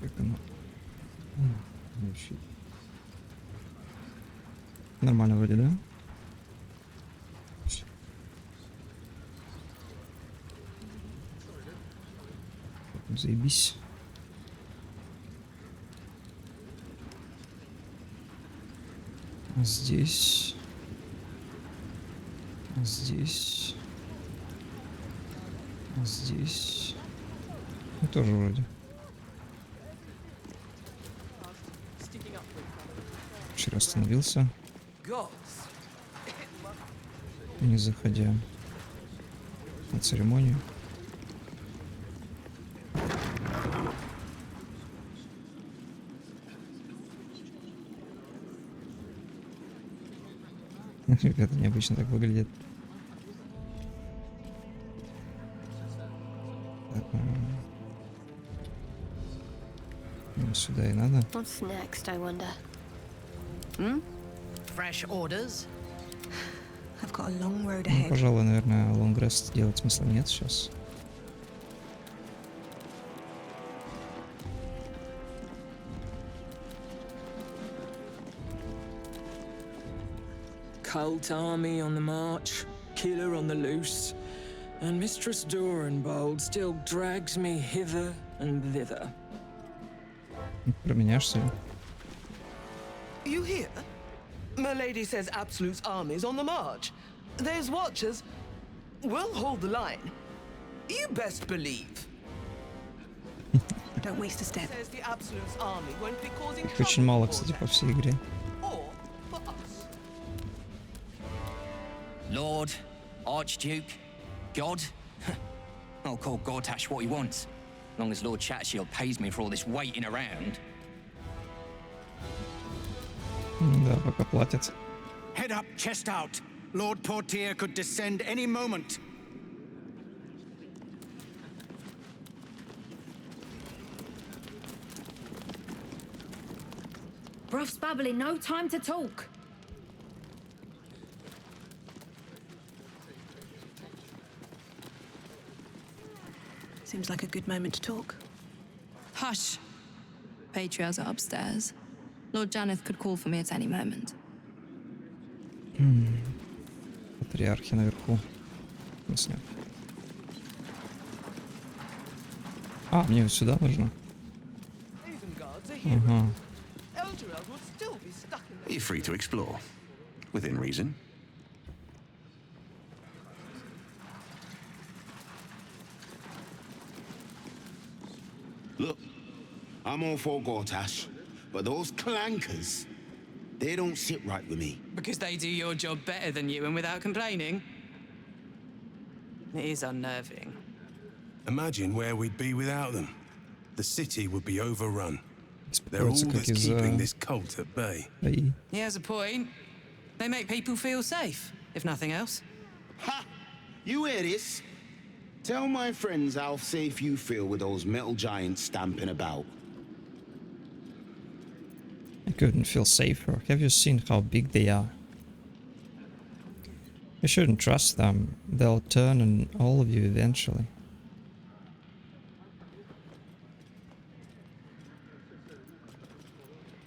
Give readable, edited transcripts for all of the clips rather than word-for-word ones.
как оно. Нормально вроде, да? Заебись. Здесь. Здесь. Здесь. И тоже вроде. Вчера остановился, не заходя на церемонию. Ребята необычно так выглядит. Сюда и надо. What's next, I wonder? Fresh orders? I've got a long road Ну, ahead. пожалуй, наверное, лонгрест делать смысла нет сейчас. Cult army on the march, killer on the loose, and Mistress Dorenbold still drags me hither and thither. Променяешься ли? You hear? Milady says Absolute's army's on the march. There's watchers. We'll hold the line. You best believe. Don't waste a step. Says the Absolute's army won't be causing Их очень trouble мало, for кстати, them. по всей игре. Or for us. Lord, Archduke, God? I'll call Gortash what he wants. As long as Lord Chatshield pays me for all this waiting around. Да, пока платят. Head up, chest out. Lord Portier could descend any moment. Bruff's babbling, no time to talk. Seems like a good moment to talk. Hush. Patriarchs are upstairs. Lord Janeth could call for me at any moment. Патриархи наверху. Ясно. А, мне вот сюда нужно. Guards are here. Ага. Eldorel would still be stuck in the... You're free to explore, within reason. Look, I'm all for Gortash, but those clankers, they don't sit right with me. Because they do your job better than you and without complaining? It is unnerving. Imagine where we'd be without them. The city would be overrun. They're all Используется как that's keeping из-за... this cult at bay. Ай. He has a point. They make people feel safe, if nothing else. Ha! You hear this? Tell my friends how safe you feel with those metal giants stamping about. I couldn't feel safer. Have you seen how big they are? You shouldn't trust them. They'll turn on all of you eventually.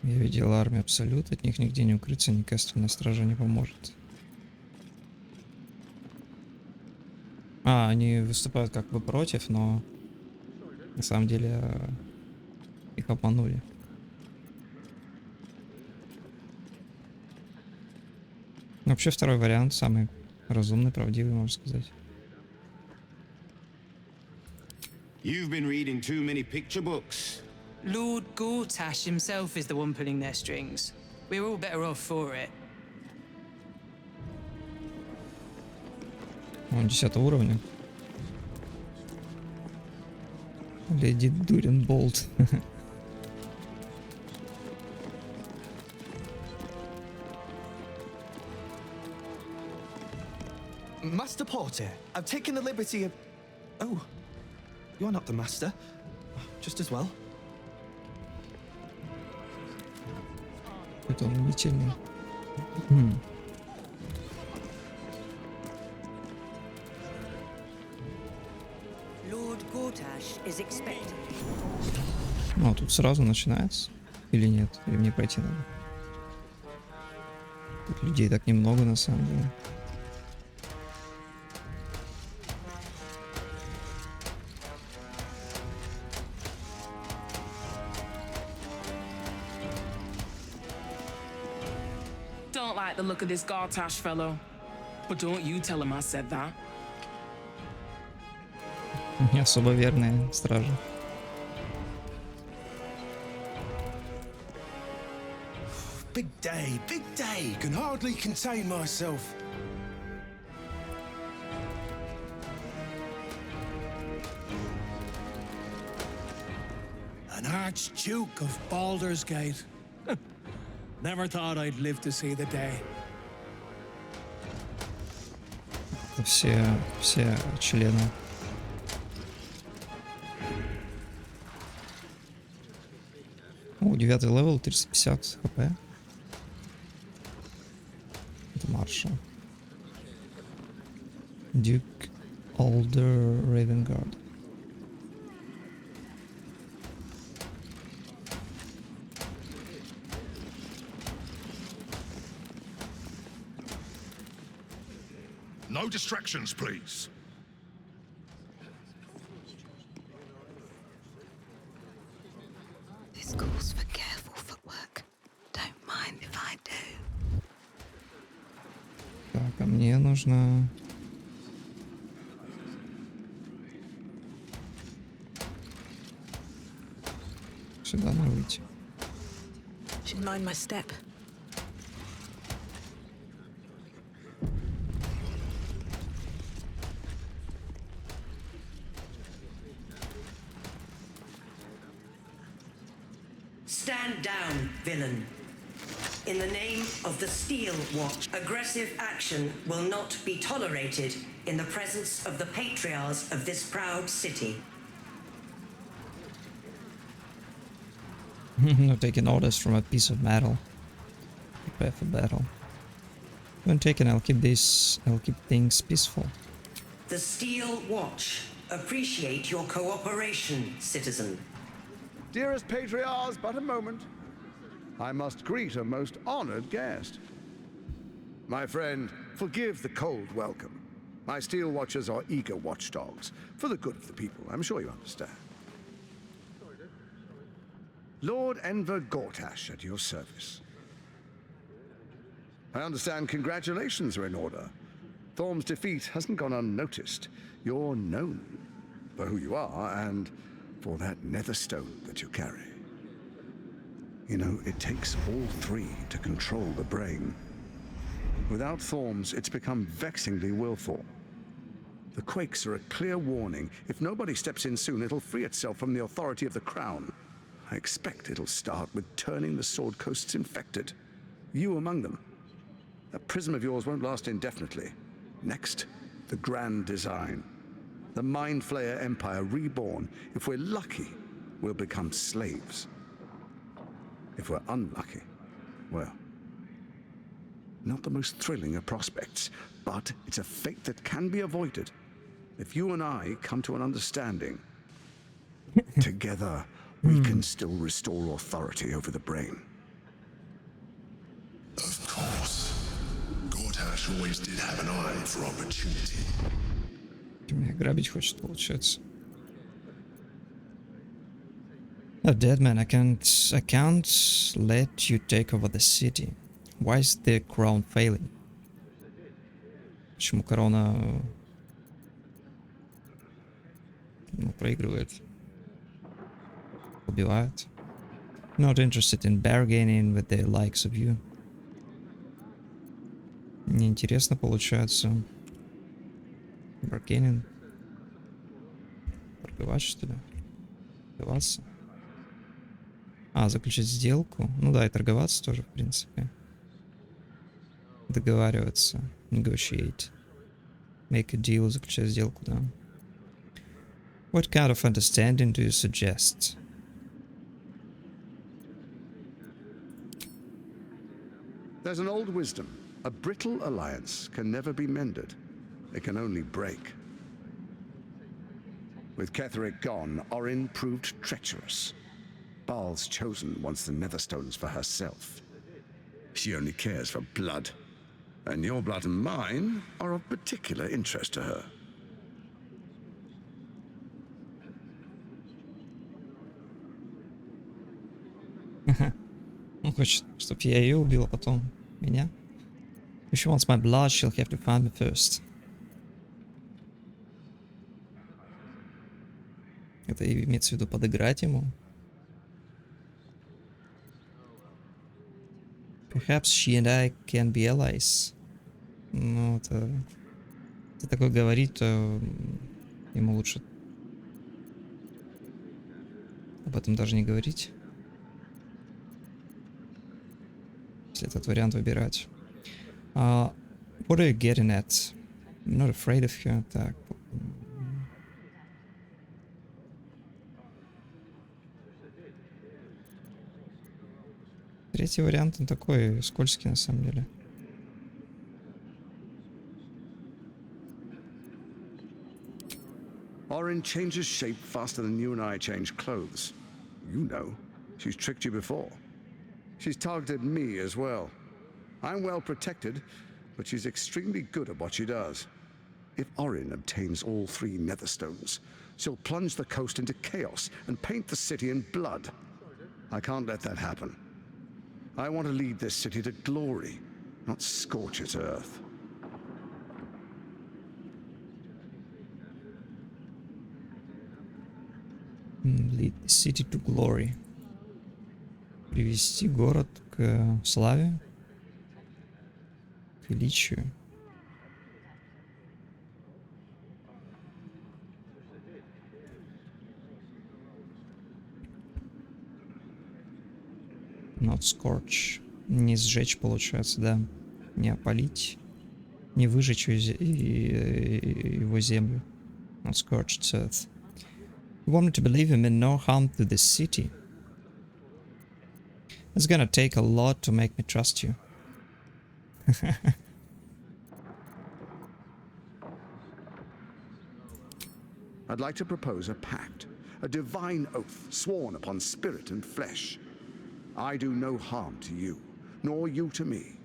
Я видел армию Абсолют, от них нигде не укрыться, ни кастомная стража не поможет. А, они выступают как бы против, но на самом деле их обманули. Вообще второй вариант самый разумный, правдивый, можно сказать. You've been reading too many picture books. Lord Gortash himself is the one pulling their strings. We're all better off for it. Он 10 уровня. Леди Дуренболд. Master Porter, I've taken the liberty of... Oh, you're not the master. Just as well. Это он уничтоженный. Lord Gortash is expected. Ну, а тут сразу начинается. Или нет? Или мне пройти надо? Тут людей так немного на самом деле. Don't like the look of this Gartash fellow. But don't you tell him I said that. Не особо верные стражи. Big day, big day. Can hardly contain myself. An Archduke of Baldur's Gate. Never thought I'd live to see the day. Все члены. О, 9 левел, 350 хп. Это маршал. Duke Baldur Ravengard. No distractions, please. This calls for careful footwork. Don't mind if I do. Так, а мне нужно... Сюда надо выйти. Should mind my step. Stand down, villain. In the name of the Steel Watch, aggressive action will not be tolerated in the presence of the patriarchs of this proud city. No taking orders from a piece of metal. Prepare for battle. When taken, I'll keep things peaceful. The Steel Watch appreciate your cooperation, citizen. Dearest patriarchs, but a moment. I must greet a most honored guest. My friend, forgive the cold welcome. My Steel Watchers are eager watchdogs, for the good of the people, I'm sure you understand. Lord Enver Gortash at your service. I understand congratulations are in order. Thorm's defeat hasn't gone unnoticed. You're known for who you are and for that nether stone that you carry. You know, it takes all three to control the brain. Without Thorms, it's become vexingly willful. The quakes are a clear warning. If nobody steps in soon, it'll free itself from the authority of the crown. I expect it'll start with turning the Sword Coasts infected. You among them. That prism of yours won't last indefinitely. Next, the grand design. The Mind Flayer Empire reborn. If we're lucky, we'll become slaves. If we're unlucky, well, not the most thrilling of prospects, but it's a fate that can be avoided. If you and I come to an understanding, together we can still restore authority over the brain. Of course. Gortash always did have an eye for opportunity. Меня грабить хочет, получается. A dead man, I can't let you take over the city. Why is the crown failing? Почему корона проигрывает? Убивает? Not interested in bargaining with the likes of you. Неинтересно получается. Баргейнинг. Торговать, что ли? Торговаться? А, заключить сделку? Ну да, и торговаться тоже, в принципе. Договариваться. Negotiate. Make a deal, заключать сделку, да. What kind of understanding do you suggest? There's an old wisdom. A brittle alliance can never be mended. It can only break. With Ketheric gone, Orin proved treacherous. Baal's chosen wants the Netherstones for herself. She only cares for blood. And your blood and mine are of particular interest to her. Он хочет, чтобы я ее убил, а потом меня. If she wants my blood, she'll have to find me first. Это имеется в виду подыграть ему. Perhaps she and I can be allies. Ну, это такое говорит, то ему лучше об этом даже не говорить. Если этот вариант выбирать. What are you getting at? I'm not afraid of her. Так. Третий вариант, он такой скользкий на самом деле. Orin changes shape faster than you and I change clothes. You know, she's tricked you before. She's targeted me as well. I'm well protected, but she's extremely good at what she does. If Orin obtains all 3 Netherstones, she'll plunge the coast into chaos and paint the city in blood. I can't let that happen. I want to lead this city to glory, not scorch its earth. Lead the city to glory. Привести город к славе, к величию. Not scorch. Не сжечь, получается, да. Не опалить. Не выжечь его землю. Not scorched earth. You want me to believe him in no harm to this city. It's gonna take a lot to make me trust you. I'd like to propose a pact, a divine oath sworn upon spirit and flesh. I do no harm to you, nor you to me.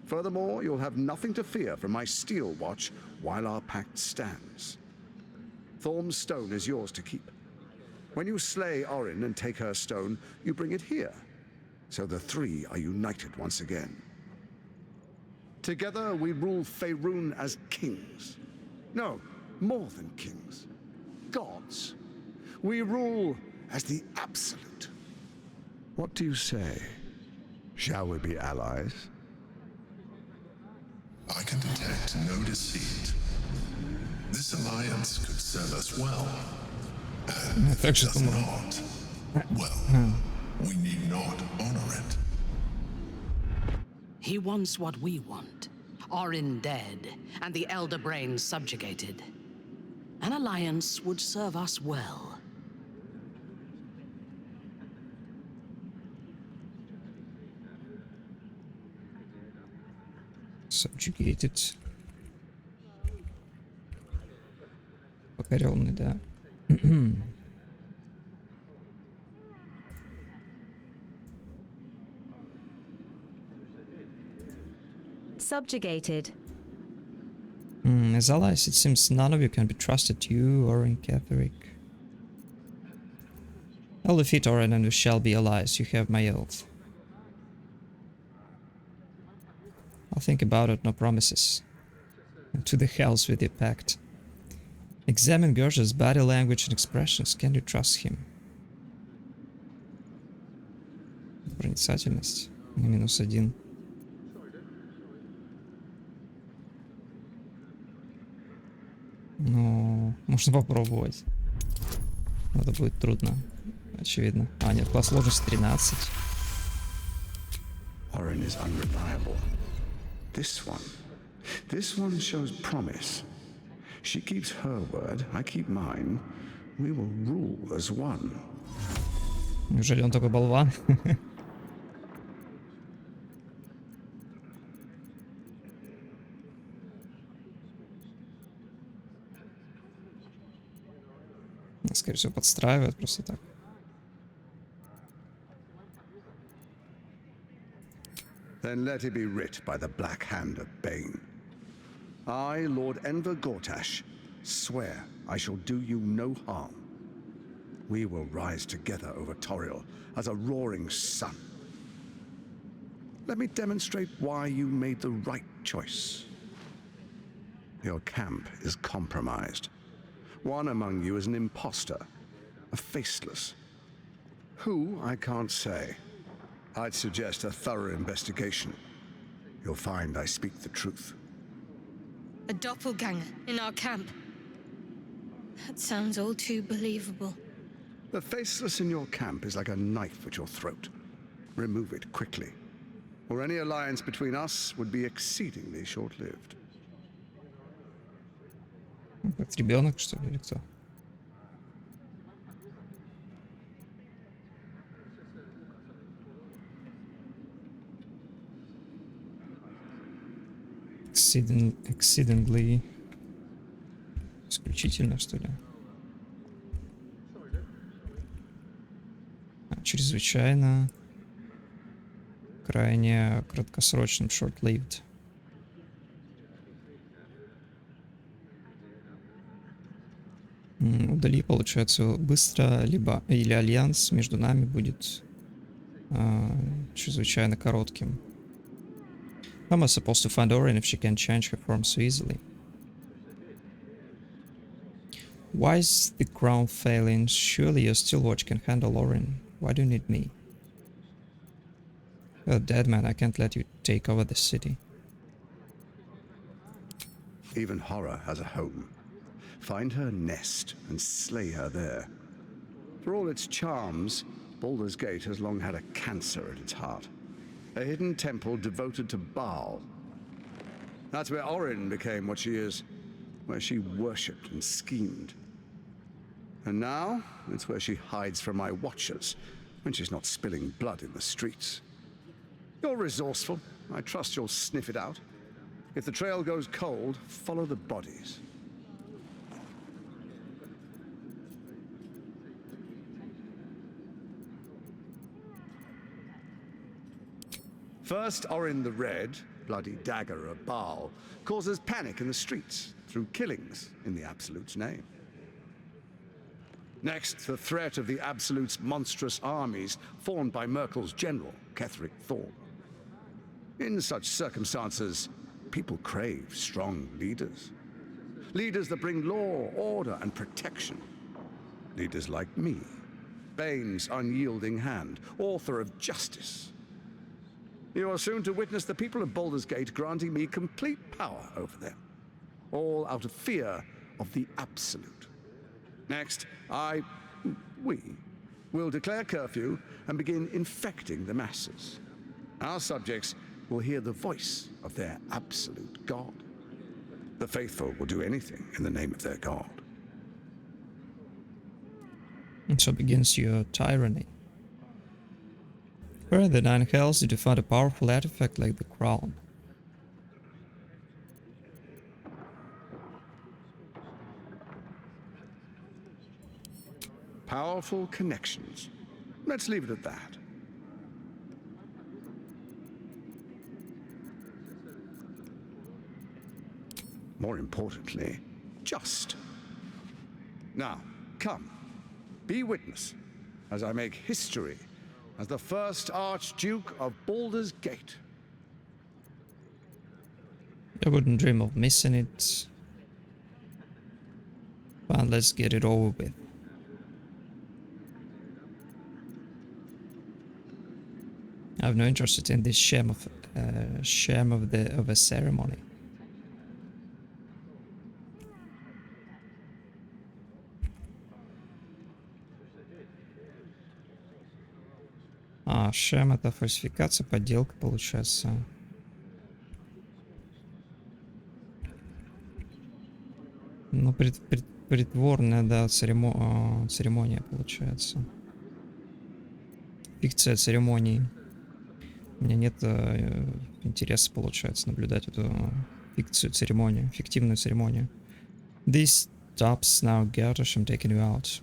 Furthermore, you'll have nothing to fear from my steel watch while our pact stands. Thorm's stone is yours to keep. When you slay Orin and take her stone, you bring it here, so the 3 are united once again. Together we rule Faerun as kings. No, more than kings. Gods. We rule as the absolute. What do you say? Shall we be allies? I can detect no deceit. This alliance could serve us well. And if it does not, well, we need not honor it. He wants what we want. Orin dead, and the Elder Brain subjugated. An alliance would serve us well. Subjugated. Покоренный, да. Subjugated. As allies, it seems none of you can be trusted, you or in Catherick. I'll defeat Orin and we shall be allies. You have my oath. I'll think about it, no promises. And to the hells with your pact. Examine Gersh's body language and expressions. Can you trust him? Проницательность. -1. Ну, можно попробовать. Но это будет трудно. Очевидно. А, нет, класс сложности 13. Orin is unreliable. This one shows promise. She keeps her word, I keep mine. We will rule as one. Неужели он такой болван? Скорее всего, подстраивает просто так. Then let it be writ by the black hand of Bane. I, Lord Enver Gortash, swear I shall do you no harm. We will rise together over Toriel as a roaring sun. Let me demonstrate why you made the right choice. Your camp is compromised. One among you is an imposter, a faceless. Who, I can't say. I'd suggest a thorough investigation. You'll find I speak the truth. A doppelganger in our camp. That sounds all too believable. The faceless in your camp is like a knife at your throat. Remove it quickly, or any alliance between us would be exceedingly short-lived. Как ребенок, что ли, или кто? Exceedingly. Исключительно, что ли? Чрезвычайно. Крайне краткосрочным, short-lived. Удали, получается, быстро, либо или альянс между нами будет чрезвычайно коротким. How am I supposed to find Orin if she can change her form so easily? Why is the crown failing? Surely your still watch can handle Orin. Why do you need me? You're a dead man. I can't let you take over the city. Even horror has a home. Find her nest and slay her there. For all its charms, Baldur's Gate has long had a cancer at its heart. A hidden temple devoted to Baal. That's where Orin became what she is, where she worshipped and schemed. And now, it's where she hides from my watchers, when she's not spilling blood in the streets. You're resourceful. I trust you'll sniff it out. If the trail goes cold, follow the bodies. First, Orin the Red, bloody dagger of Baal, causes panic in the streets through killings in the Absolute's name. Next, the threat of the Absolute's monstrous armies formed by Merkel's general, Ketheric Thorn. In such circumstances, people crave strong leaders. Leaders that bring law, order, and protection. Leaders like me, Bane's unyielding hand, author of justice. You are soon to witness the people of Baldur's Gate granting me complete power over them, all out of fear of the Absolute. Next, we will declare curfew and begin infecting the masses. Our subjects will hear the voice of their absolute God. The faithful will do anything in the name of their God. And so begins your tyranny. Where in the Nine Hells did you find a powerful artifact like the crown? Powerful connections. Let's leave it at that. More importantly, just. Now, come, be witness as I make history as the first Archduke of Baldur's Gate. I wouldn't dream of missing it. Fine, let's get it over with. I have no interest in this sham of a ceremony. А, шем это фальсификация, подделка получается. Ну, притворная, да, церемония получается. Фикция церемонии. У меня нет интереса, получается, наблюдать эту фикцию церемонию, фиктивную церемонию. This stops now, Gertash, I'm taking you out.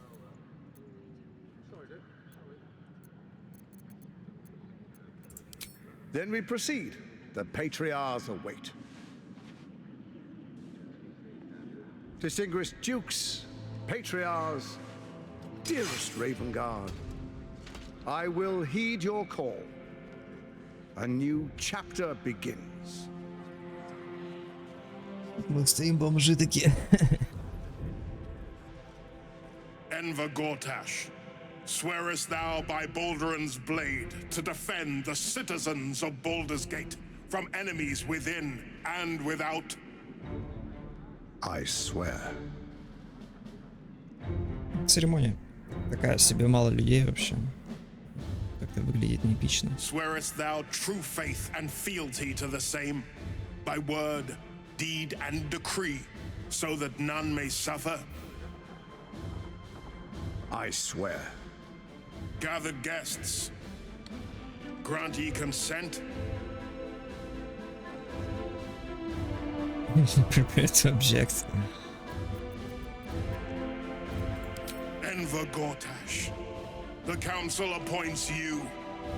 Then we proceed. The patriarchs await. Distinguished dukes, patriarchs, dearest Ravengard, I will heed your call. A new chapter begins. Мы стоим бомжи такие. Enver Gortash, swearest thou by Baldur's blade to defend the citizens of Baldur's Gate from enemies within and without? I swear. Церемония. Такая себе, мало людей вообще. Как-то выглядит неэпично. Swearest thou true faith and fealty to the same, by word, deed, and decree, so that none may suffer? I swear. Gathered guests, grant ye consent? Prepare to object. Enver Gortash, the council appoints you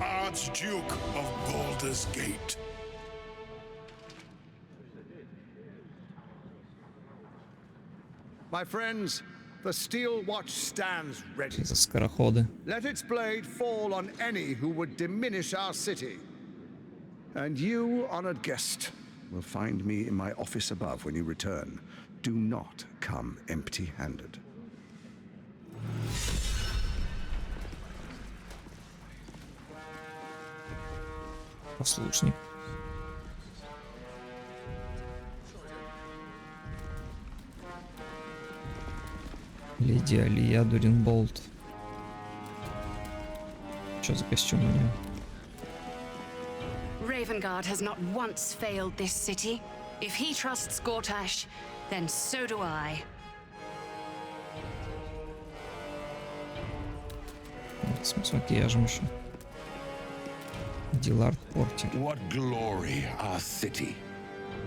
Archduke of Baldur's Gate. My friends, the Steel Watch stands ready. За скороходы. Let its blade fall on any who would diminish our city. And you, honored guest, will find me in my office above when you return. Do not come empty-handed. Послушник. Леди Алия Дуринболт. Что за костюм у нее? Ravengard has not once failed this city. If he trusts Gortash, then so do I. С макияжем еще. Дилард Порти. What glory our city,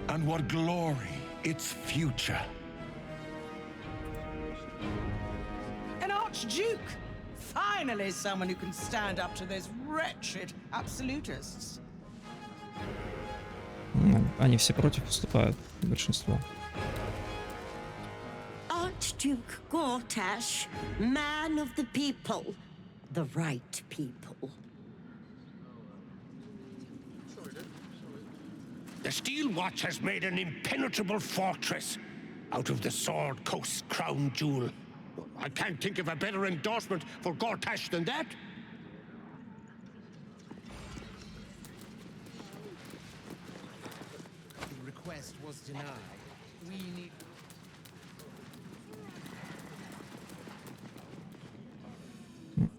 and what glory its future. An Archduke! Finally someone who can stand up to those wretched absolutists. Они все против выступают, большинство. Archduke Gortash, man of the people, the right people. The Steel Watch has made an impenetrable fortress out of the Sword Coast crown jewel. I can't think of a better endorsement for Gortash than that. The request was denied. We need...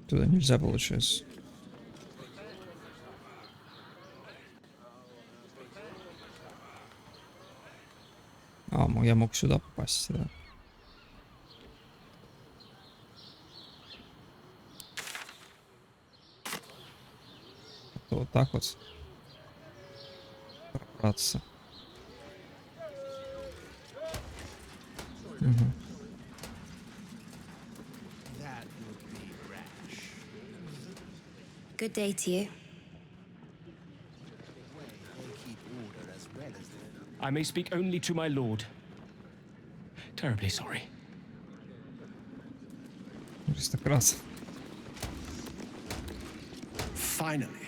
Туда нельзя, получается. Я мог сюда попасть, да. Вот так вот пробраться. Угу. Good day to you. I may speak only to my lord. Terribly sorry. Аристократ. Finally,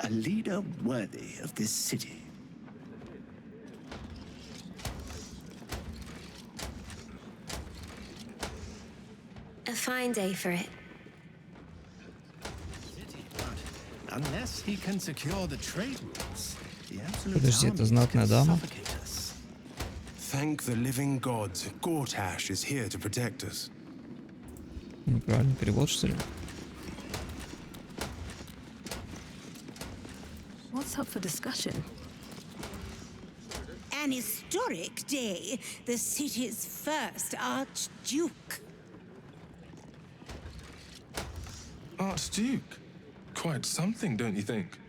a leader worthy of this city. A fine day for it. Unless he can secure the trade routes, the absolute Подожди, это знатная дама? Thank the living gods, Gortash is here to protect us. Неправильный перевод, что ли? What's up for discussion? An historic day, the city's first Archduke. Archduke? Quite something, don't you think?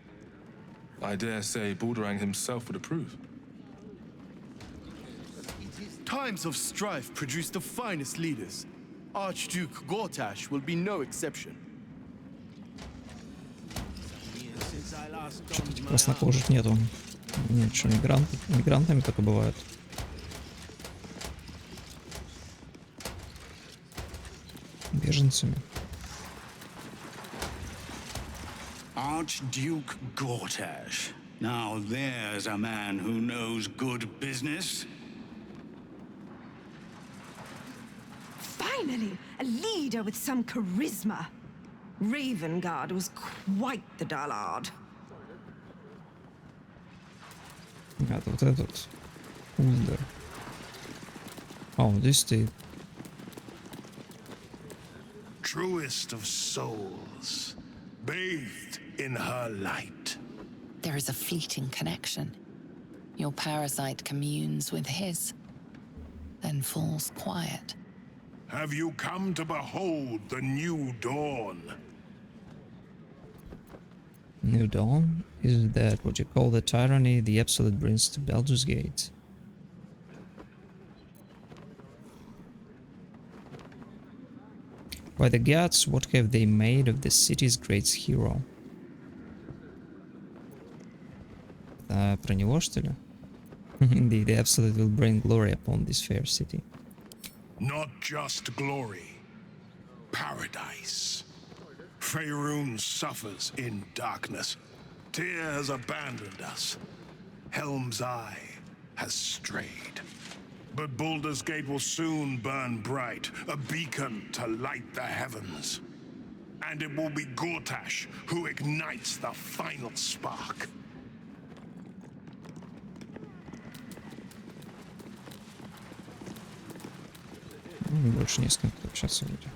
I dare say Baldurang himself would approve. Times of strife produce the finest leaders. Archduke Gortash will be no exception. Краснокожих нету. Нет, что мигрантами только бывают. Беженцами. Archduke Gortash. Now there's a man who knows good business. Finally, a leader with some charisma. Ravengard was quite the dullard. А вот этот Улдер. Oh, this dude. Truest of souls, bathed in her light. There is a fleeting connection. Your parasite communes with his, then falls quiet. Have you come to behold the new dawn? New Dawn? Isn't that what you call the tyranny the Absolute brings to Baldur's Gate? By the gods, what have they made of the city's great hero? Про него, что ли? Indeed, the Absolute will bring glory upon this fair city. Not just glory, paradise. Faerun suffers in darkness. Tyr has abandoned us. Helm's Eye has strayed. But Baldur's Gate will soon burn bright, a beacon to light the heavens. And it will be Gortash who ignites the final spark. Больше не с кем общаться вроде.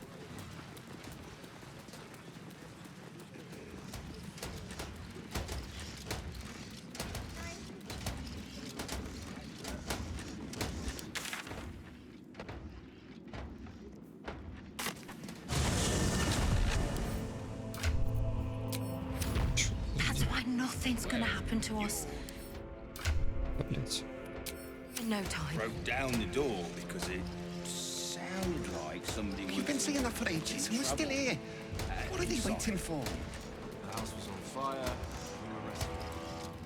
That's why nothing's gonna happen to us. Блять. In no time. Broke down the door because it sounded like somebody. You've been saying that for ages, and we're still here. What are they waiting for? The house was on fire. We were arrested.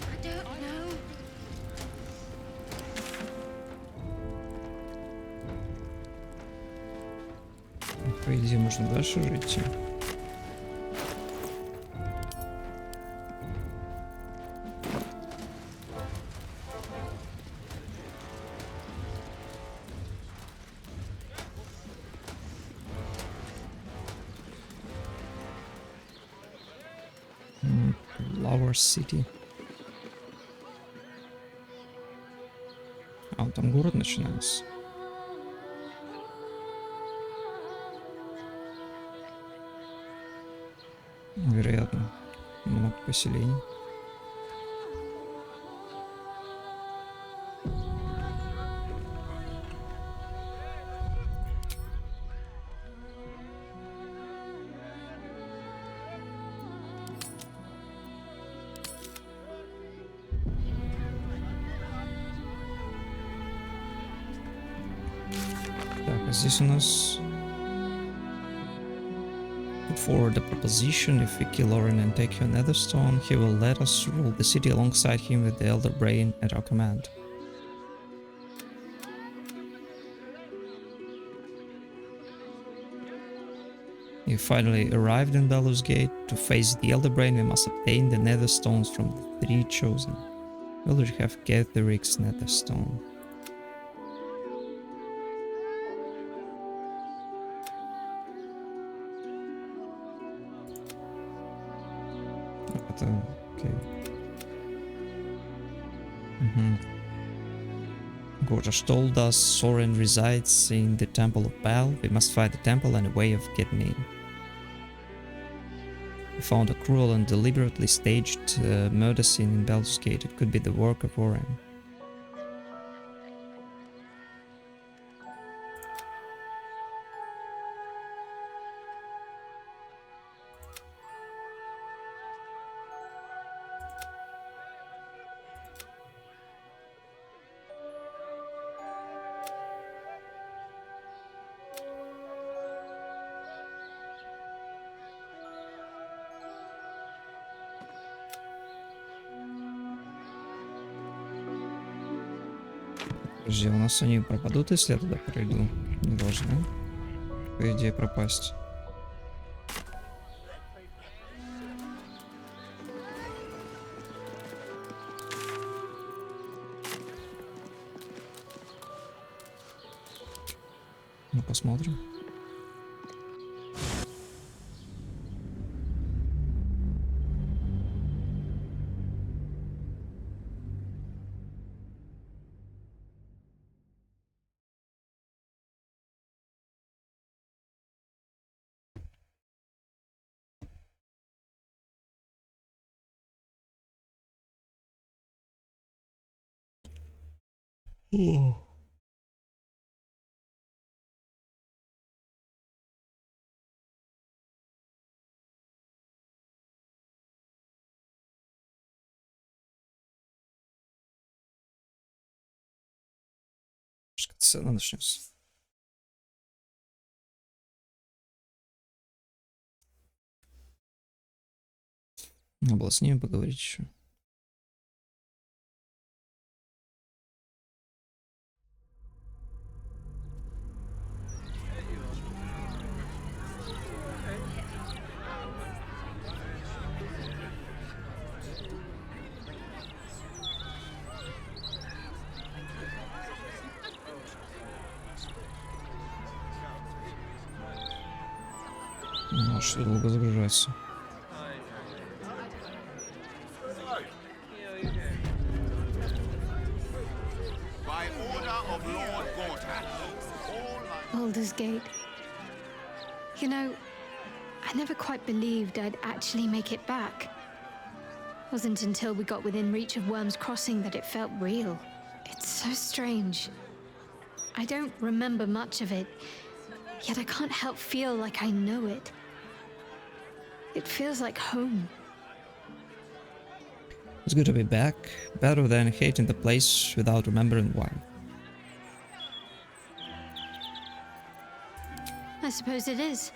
I don't know. По идее, можно дальше же идти. Lower City. А, вот там город начинается. Вероятно, много поселений. Так, а здесь у нас put forward a proposition. If we kill Orin and take your Netherstone, he will let us rule the city alongside him with the Elder Brain at our command. We finally arrived in Baldur's Gate. To face the Elder Brain, we must obtain the Netherstones from the three chosen. We already have Getheric's Netherstone. Okay. Gortash told us Soren resides in the Temple of Baal. We must find the temple and a way of getting in. We found a cruel and deliberately staged murder scene in Baldur's Gate. It could be the work of Oren. Подожди, у нас они пропадут, если я туда пройду? Не должны, по идее, пропасть. Ну, посмотрим. О. Цена начнется. Надо было с ними поговорить еще. Ну, что долго загружается. Baldur's Gate. You know, I never quite believed I'd actually make it back. Wasn't until we got within reach of Worm's Crossing that it felt real. It's so strange. I don't remember much of it, yet I can't help feel like I know it. It feels like home. It's good to be back. Better than hating the place without remembering why. I suppose it is.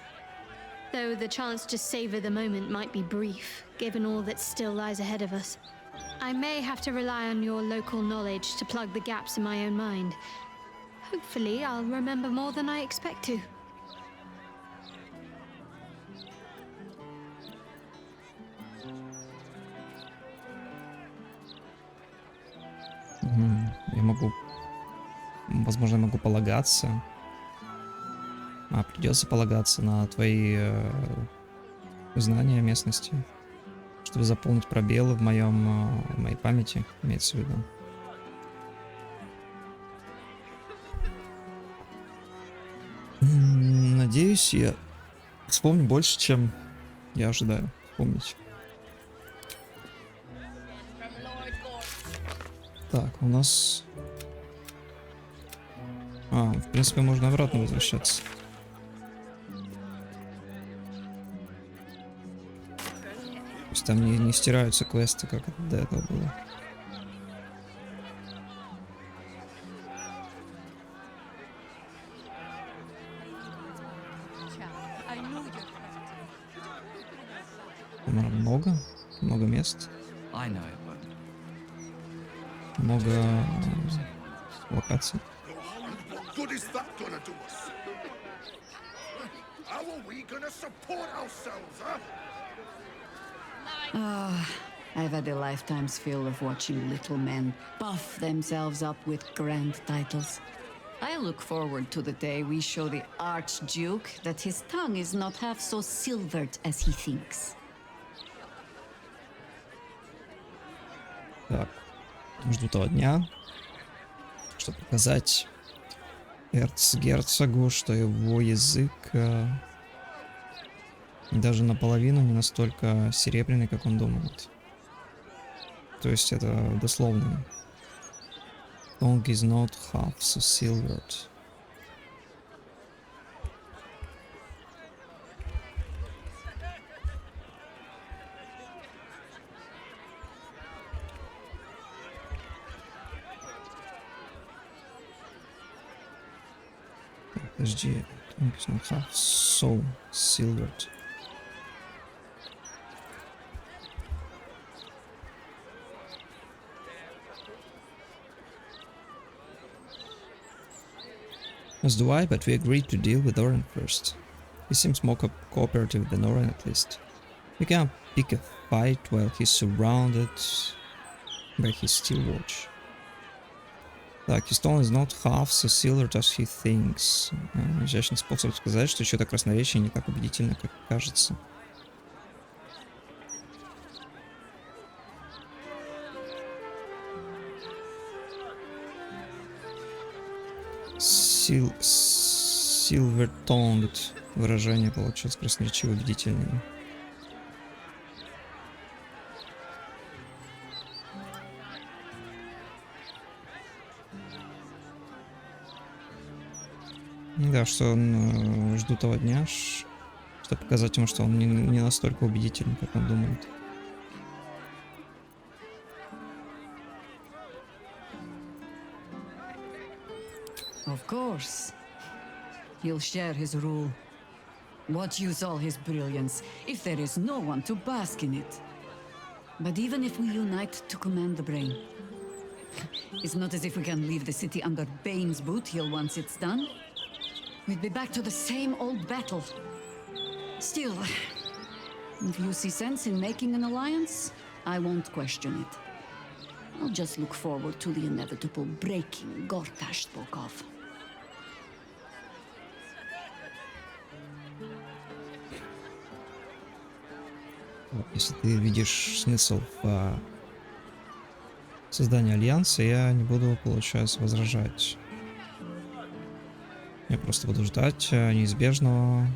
Though the chance to savor the moment might be brief, given all that still lies ahead of us. I may have to rely on your local knowledge to plug the gaps in my own mind. Hopefully, I'll remember more than I expect to. Я могу... Возможно, я могу полагаться. Придется полагаться на твои знания местности, чтобы заполнить пробелы в моей памяти, имеется в виду. Надеюсь, я вспомню больше, чем я ожидаю помнить. Так, у нас... в принципе, можно обратно возвращаться. То есть там не стираются квесты, как это до этого было. Много мест. Много локаций. What is that gonna do us? How are we gonna support ourselves, huh? I've had a lifetime's fill of watching little men buff themselves up with grand titles. I look forward to the day we show the Archduke that his tongue is not half so silvered as he thinks. Так, жду того дня, чтобы показать эрцгерцогу, что его язык даже наполовину не настолько серебряный, как он думает. То есть это дословно. Tongue is not half so silvered. Подожди, tongue is not half so silvered. As do I, but we agreed to deal with Oren first. He seems more cooperative than Oren, at least. We can't pick a fight while he's surrounded by his steel watch. Так, his tone is not half so silvered as he thinks. Изящный способ сказать, что чьё-то красноречие не так убедительно, как кажется. Silver-tongued выражение получилось красноречиво убедительное. Да, что он жду того дня, чтобы показать ему, что он не настолько убедителен, как он думает. Of course. He'll share his rule. What use all his brilliance if there is no one to bask in it? But even if we unite to command the brain, it's not as if we can leave the city under Bane's boot heel once it's done. We'd be back to the same old battle. Still, if you see sense in making an alliance, I won't question it. I'll just look forward to the inevitable breaking Gortash spoke of. Если ты видишь смысл в создании альянса, я не буду, получается, возражать. Я просто буду ждать неизбежного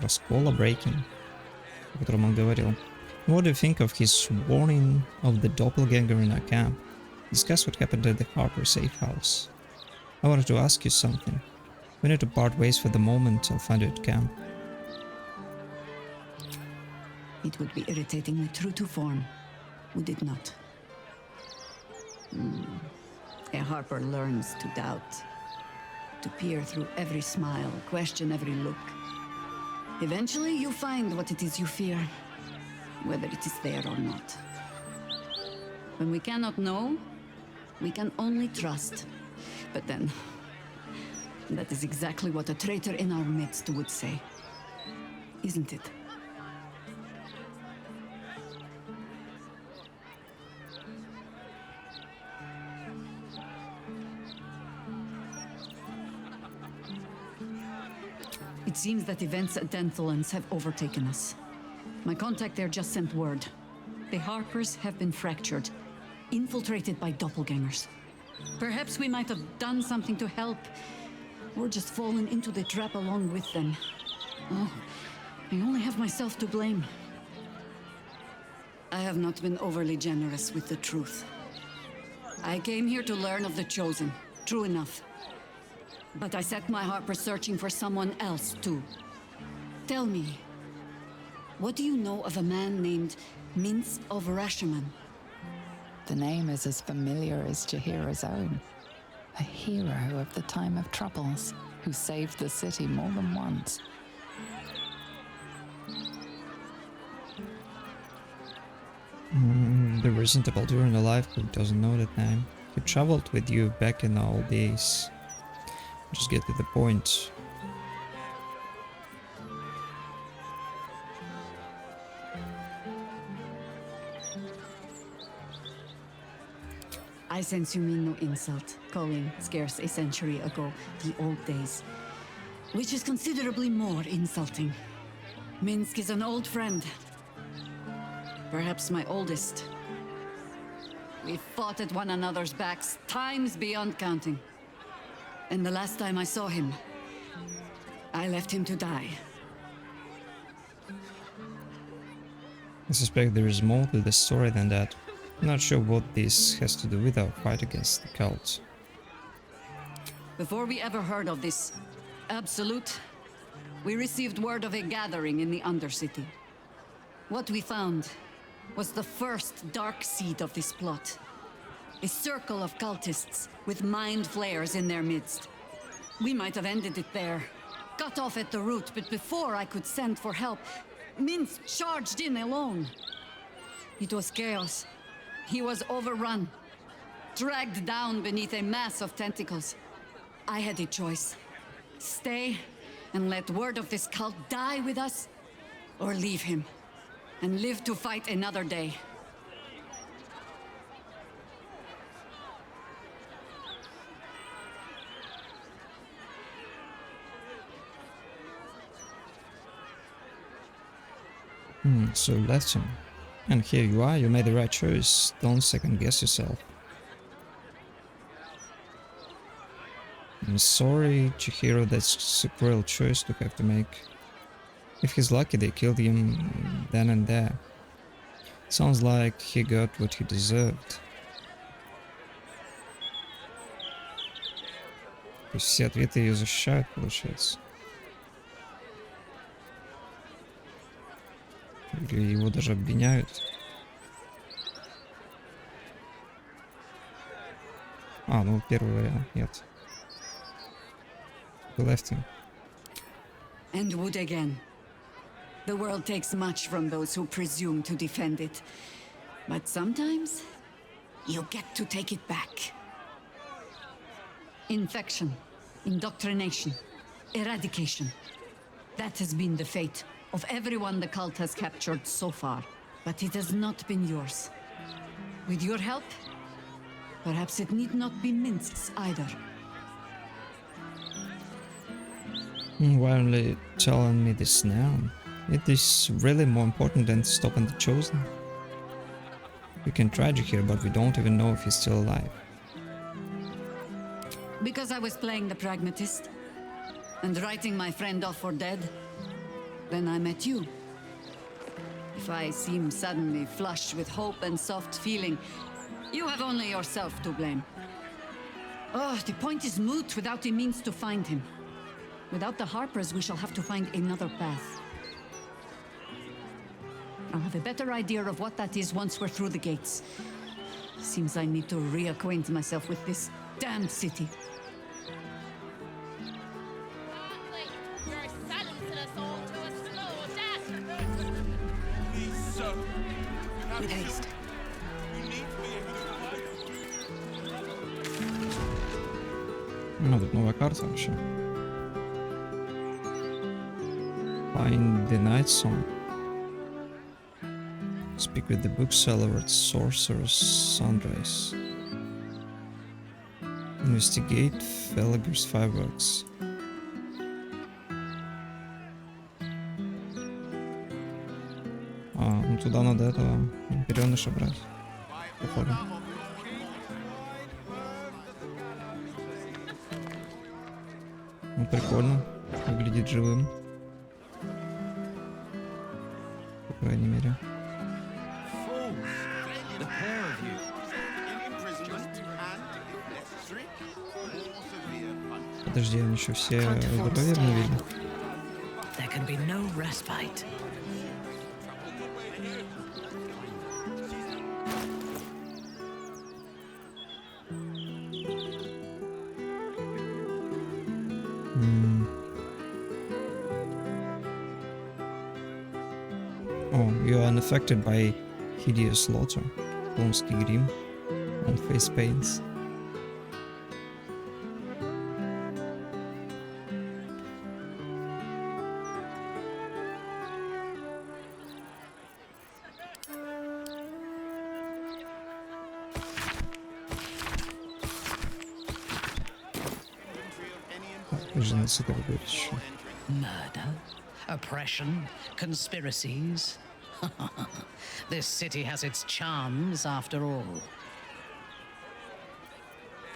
раскола, breaking, о котором он говорил. What do you think of his warning of the doppelganger in our camp? Discuss what happened at the Harper safe house. I wanted to ask you something. We need to part ways for the moment. I'll find you at camp. It would be irritatingly true to form, would it not? A Harper learns to doubt, to peer through every smile, question every look. Eventually, you find what it is you fear, whether it is there or not. When we cannot know, we can only trust. But then, that is exactly what a traitor in our midst would say, isn't it? It seems that events at Denthalans have overtaken us. My contact there just sent word. The Harpers have been fractured, infiltrated by doppelgangers. Perhaps we might have done something to help, or just fallen into the trap along with them. Oh, I only have myself to blame. I have not been overly generous with the truth. I came here to learn of the Chosen, true enough. But I set my Harper searching for someone else, too. Tell me, what do you know of a man named Mince of Rashomon? The name is as familiar as Jaheira's own. A hero of the time of troubles, who saved the city more than once. There isn't a Baldur alive who doesn't know that name. He traveled with you back in the old days. Just get to the point. I sense you mean no insult, calling scarce a century ago the old days, which is considerably more insulting. Minsk is an old friend. Perhaps my oldest. We fought at one another's backs, times beyond counting. And the last time I saw him, I left him to die. I suspect there is more to the story than that. I'm not sure what this has to do with our fight against the cult. Before we ever heard of this Absolute, we received word of a gathering in the Undercity. What we found was the first dark seed of this plot. A circle of cultists with mind flayers in their midst. We might have ended it there, cut off at the root, but before I could send for help, Mince charged in alone. It was chaos. He was overrun, dragged down beneath a mass of tentacles. I had a choice. Stay and let word of this cult die with us, or leave him and live to fight another day. So you left him. And here you are, you made the right choice. Don't second guess yourself. I'm sorry, Chihiro, that's a cruel choice to have to make. If he's lucky, they killed him then and there. Sounds like he got what he deserved. То есть все ответы ее защищают, получается. Или его даже обвиняют. А, ну первый вариант, нет. We left him. And would again. The world takes much from those who presume to defend it. But sometimes, you get to take it back. Infection, indoctrination, eradication. That has been the fate of everyone the cult has captured so far. But it has not been yours. With your help, perhaps it need not be minced either. Why are you telling me this now? It is really more important than stopping the Chosen. We can try to here, but we don't even know if he's still alive. Because I was playing the pragmatist and writing my friend off for dead, then I met you. If I seem suddenly flush with hope and soft feeling, you have only yourself to blame. Oh, the point is moot without a means to find him. Without the Harpers, we shall have to find another path. I'll have a better idea of what that is once we're through the gates. Seems I need to reacquaint myself with this damned city. With haste. Ну, тут новая карта вообще. Find the Night Song. Speak with the bookseller at Sorcerer's Sunrise. Investigate Felger's fireworks. Ну туда надо этого империоныша брать. Походу. Ну прикольно. Выглядит живым. По крайней мере. Подожди, они еще все здоровье обновили? There can be no respite. Oh, you are unaffected by hideous slaughter. Клонский грим on face paints. Murder, oppression, conspiracies. This city has its charms after all.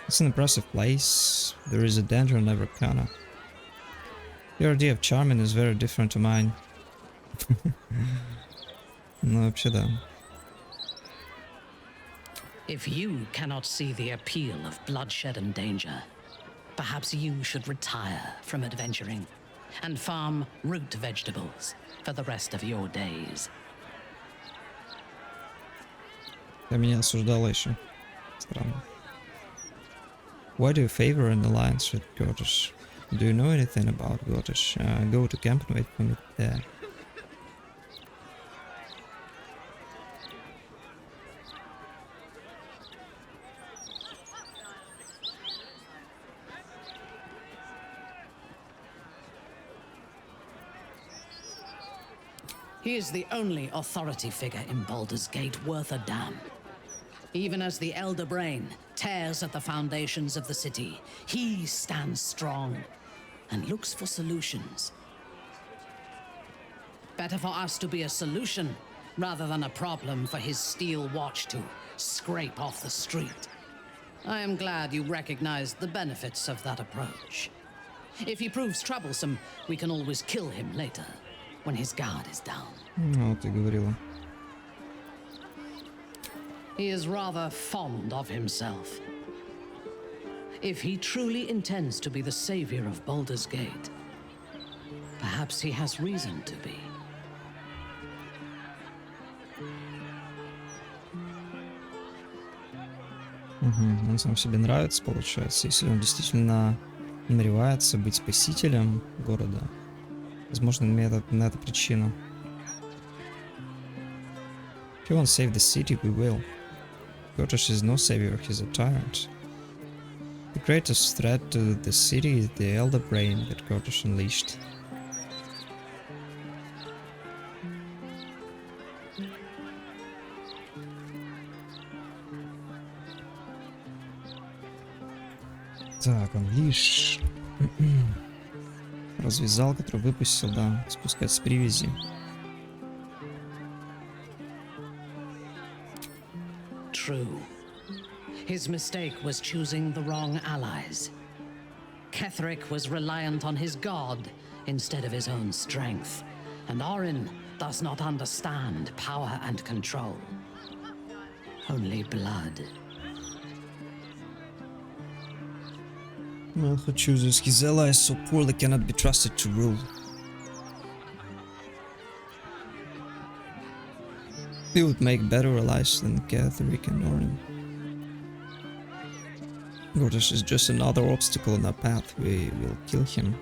It's an impressive place. There is a danger in every corner. Your idea of charming is very different to mine. Ну, вообще да. If you cannot see the appeal of bloodshed and danger, perhaps you should retire from adventuring and farm root vegetables for the rest of your days. Я меня осуждала еще. Странно. Why do you favor an alliance with Gotish? Do you know anything about Gotish? Go to camp and wait for me there. He is the only authority figure in Baldur's Gate worth a damn. Even as the Elder Brain tears at the foundations of the city, he stands strong and looks for solutions. Better for us to be a solution rather than a problem for his steel watch to scrape off the street. I am glad you recognize the benefits of that approach. If he proves troublesome, we can always kill him later, when his guard is down. Ну, ты говорила. He is rather fond of himself. If he truly intends to be the savior of Baldur's Gate, perhaps he has reason to be. Угу. Он сам себе нравится, получается. Если он действительно намеревается быть спасителем города, возможно, имеет на это причину. If he won't save the city, we will. Gortash is no savior, he's a tyrant. The greatest threat to the city is the Elder Brain that Gortash unleashed. Так, Unleash. Развязал, который выпустил, да, спускать с привязи. True. His mistake was choosing the wrong allies. Ketheric was reliant on his god instead of his own strength, and Orin does not understand power and control. Only blood. Malchut chooses his allies so poor they cannot be trusted to rule. He would make better allies than Ketheric and Orin. Gortash is just another obstacle on our path. We will kill him.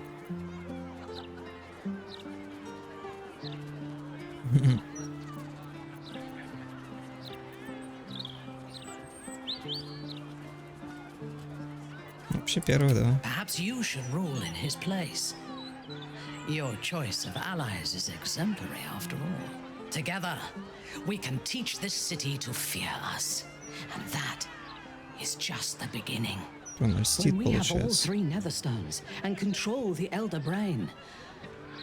Вообще первый, да. Perhaps you should rule in his place. Your choice of allies is exemplary after all. Together, we can teach this city to fear us. And that is just the beginning. When we have all three Netherstones and control the Elder Brain,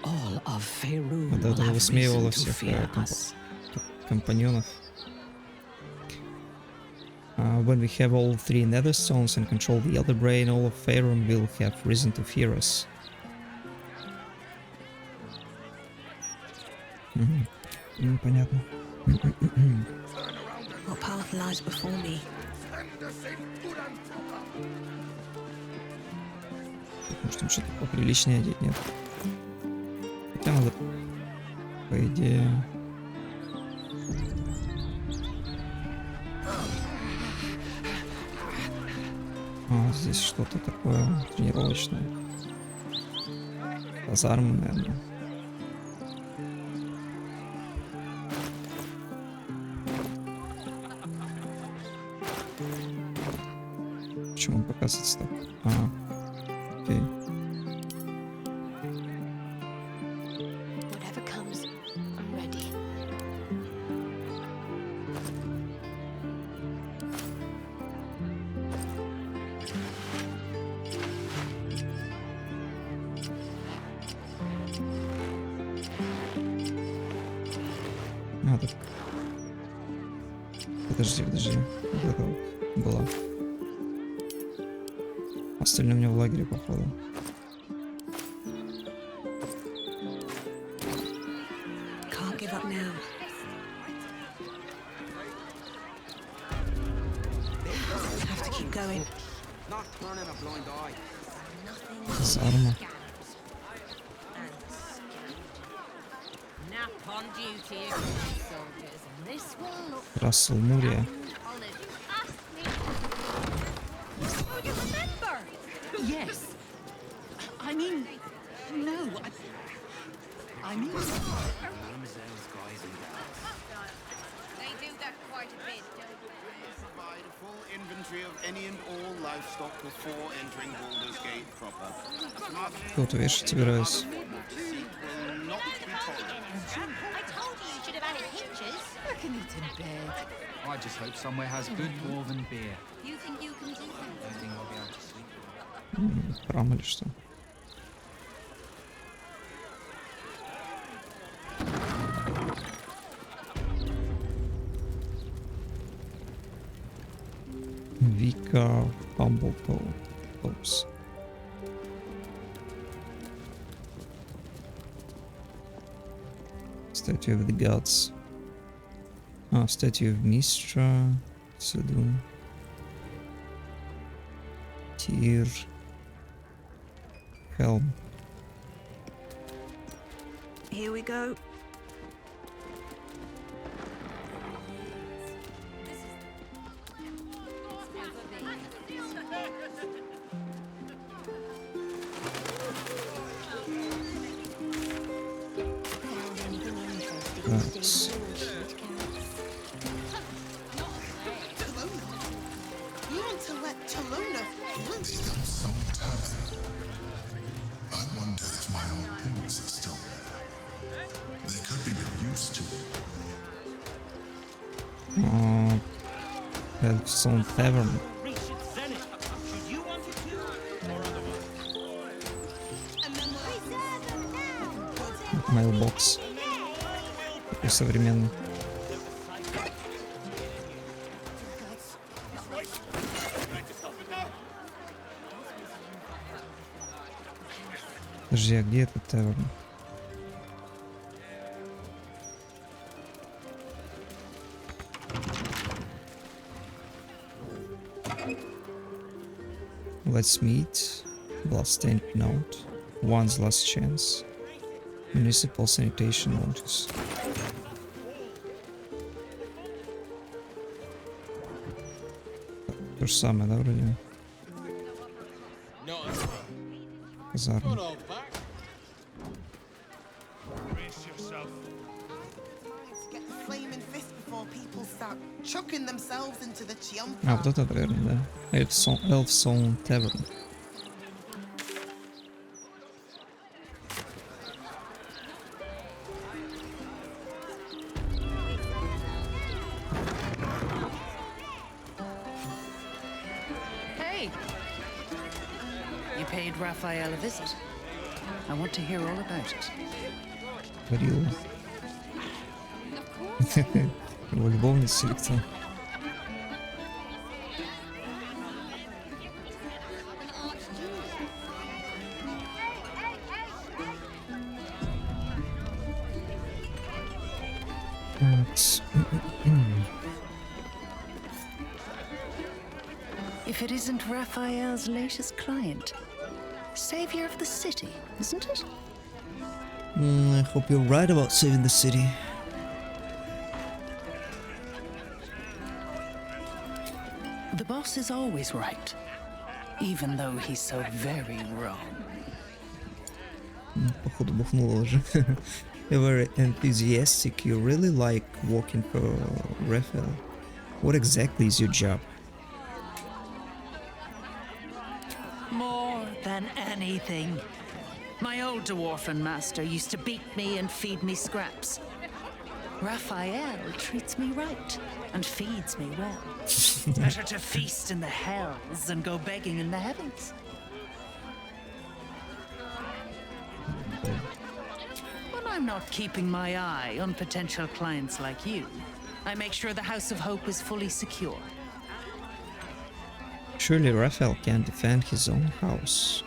all of Faerun will have reason to fear us. Компаньонов. When we have all three Netherstones and control the Elder Brain, all of Faerun will have reason to fear us. Понятно. What path lies before me? Может, там что-то поприличнее одеть, нет? Хотя надо, по идее... А, здесь что-то такое тренировочное. Казармы, наверное. Почему он показывается так? Ага. Окей. Whatever comes, I'm ready. А, так. Подожди. Вот это вот была. Остальные у меня в лагере, походу. Can't give up now. Have to keep going. Not turning a blind eye. Казарма. Nap on duty, soldiers, and this will look. Рассел Мурия. Oh, you remember? Yes. I mean, no. I mean. They do that quite a bit, don't they? full inventory of any and all livestock before entering Baldur's Gate proper. Тут вешать собираюсь. Will not be tolerated. I told you you should have added pictures. I can eat in bed. I just hope somewhere has good dwarven beer. You think you can do that? I don't think I'll be able to sleep. Храм или что? Vicar Humble Popes. Statue of the Gods. Ah, Statue of Mistra. Sudum. Tyr. Helm. Here we go. That's You want to let Talona So tired. I wonder if my old things are still there. They could be of use to me. Elfson Tavern. Mailbox. Такой современный. Подожди, а где этот таверн? Let's meet. Bloodstained note. One's last chance. Municipal sanitation notice. То же самое, да, вроде? Казарма. get the flaming fist before people start chucking themselves into the chiampa. А, вот это, наверное, да. Elfson Tavern. Hey! You paid Raphael a visit. I want to hear all about it. Говорил. Его любовница или кто? If it isn't Raphael's latest client, savior of the city, isn't it? I hope you're right about saving the city. The boss is always right, even though he's so very wrong. Походу бухнула уже. You're very enthusiastic. You really like working for Raphael. What exactly is your job? More than anything. My old dwarfen master used to beat me and feed me scraps. Raphael treats me right and feeds me well. Better to feast in the hells than go begging in the heavens. When I'm not keeping my eye on potential clients like you, I make sure the House of Hope is fully secure. Surely Raphael can't defend his own house.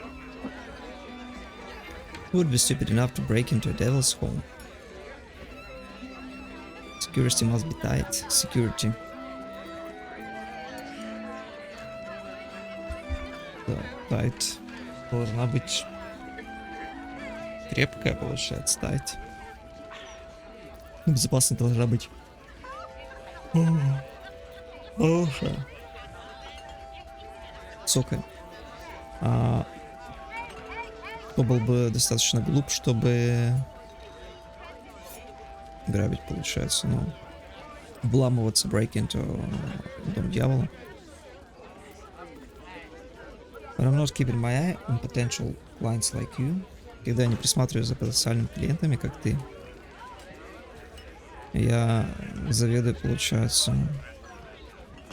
Who would be stupid enough to break into a devil's home? Security must be tight. Security. Да, tight. Должна быть крепкая, получается, tight. Безопасной должна быть. Хорошая. Высокая. Кто был бы достаточно глуп, чтобы грабить, получается, ну, вламываться, break into дом дьявола. But I'm not keeping my eye on potential clients like you. Когда я не присматриваю за потенциальными клиентами, как ты. Я заведую, получается,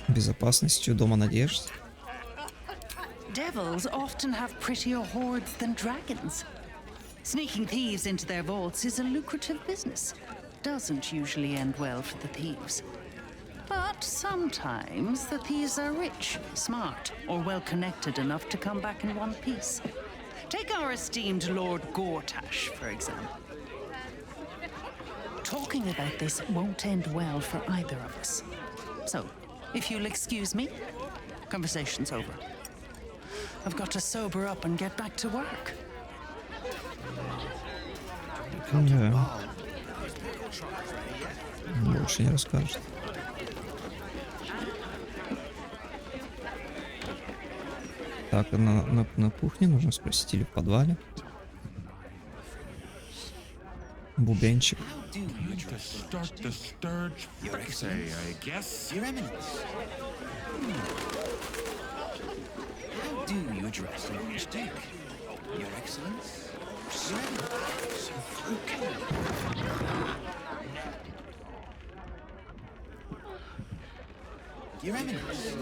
безопасностью Дома Надежд. Devils often have prettier hoards than dragons. Sneaking thieves into their vaults is a lucrative business. Doesn't usually end well for the thieves. But sometimes the thieves are rich, smart, or well-connected enough to come back in one piece. Take our esteemed Lord Gortash, for example. Talking about this won't end well for either of us. So, if you'll excuse me, conversation's over. I've got to sober up and get back to work. Да. Больше не расскажет. Так, на кухне нужно спросить или в подвале. Бубенчик. Your Eminence.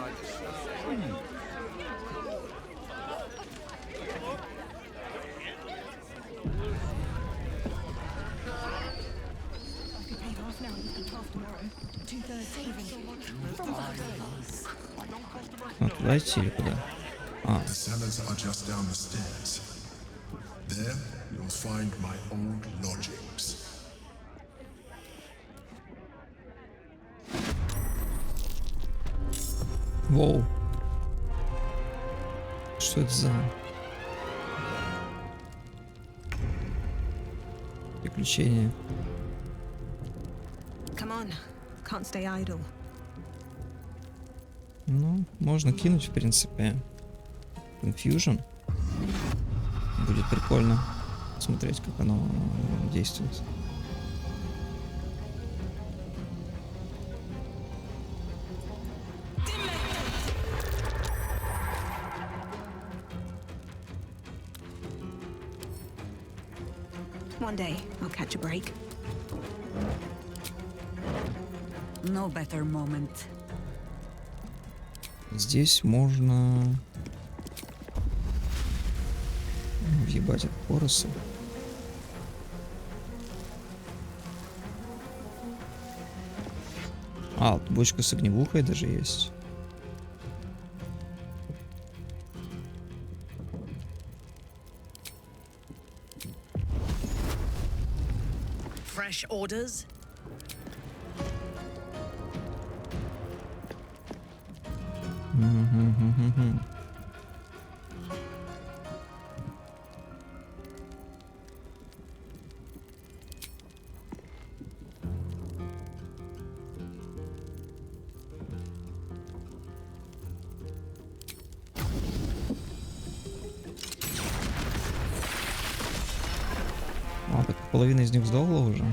Туда идти или куда? The cellars are just down the stairs. There, you'll find my old lodgings. Воу. Что это за приключение? Come on, can't stay idle. Ну, можно кинуть, в принципе. Confusion. Будет прикольно смотреть, как оно действует. One day, I'll catch a break. No better moment. Здесь можно въебать от пороса. А, вот бочка с огневухой даже есть. Fresh orders? А, так половина из них сдохла уже.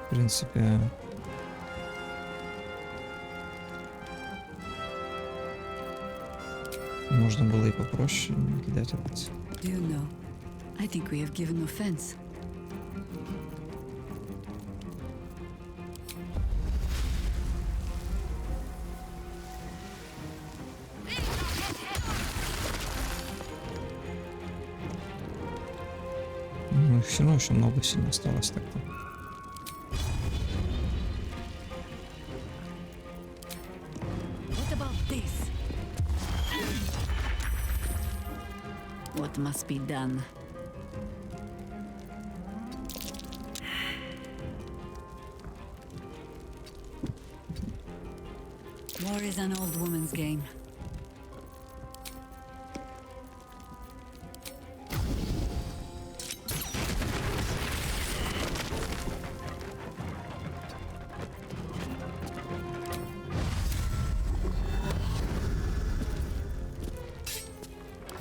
В принципе... Можно было и попроще кидать этот. Do you know? I think we have given offense. Ну, все равно еще много сильно осталось так-то. What about this? What must be done? War is an old woman's game.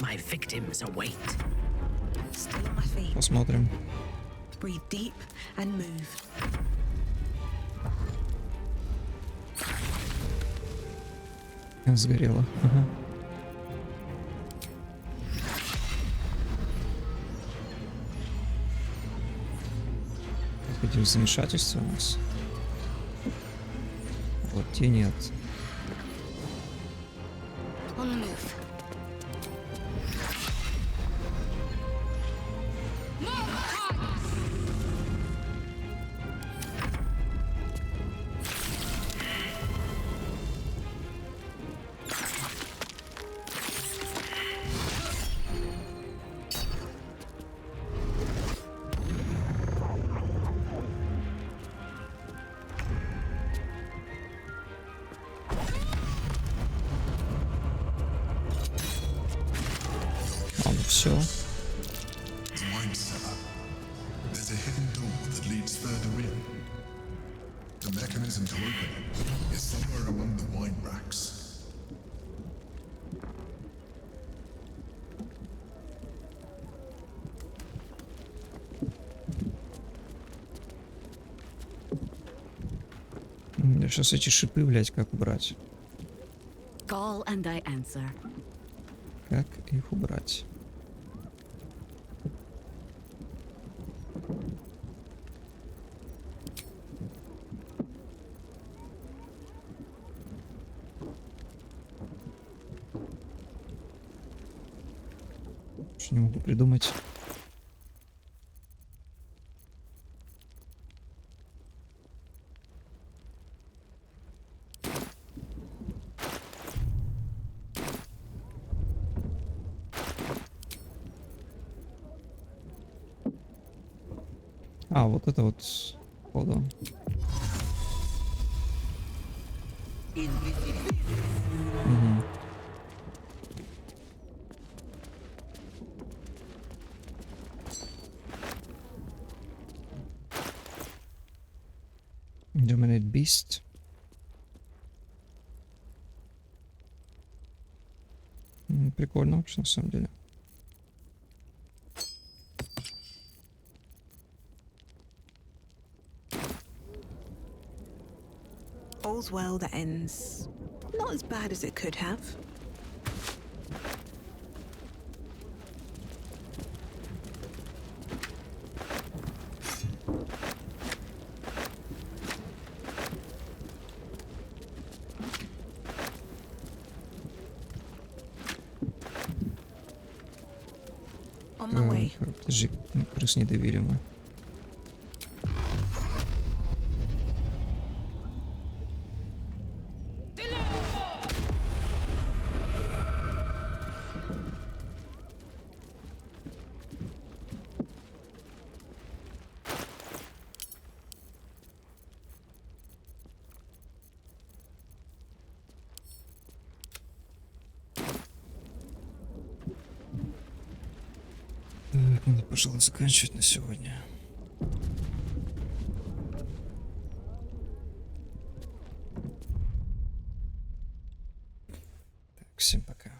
My victims await. Still on my feet. Посмотрим. Breathe deep and move. Сгорело. Ага. же замешательство у нас. Вот те нет. On the move. Все. The wine cellar. There's a hidden door that leads further in. The mechanism to open it is somewhere among the wine racks. Сейчас эти шипы, блять, как убрать? Call and I answer. Как их убрать? Что не могу придумать. А, вот это вот, походу. Угу. Dominate Beast. Прикольно вообще, на самом деле. All's well that ends not as bad as it could have. On my way. Подожди, крыс недоверимый. Так, надо, пожалуй, заканчивать на сегодня. Так, всем пока.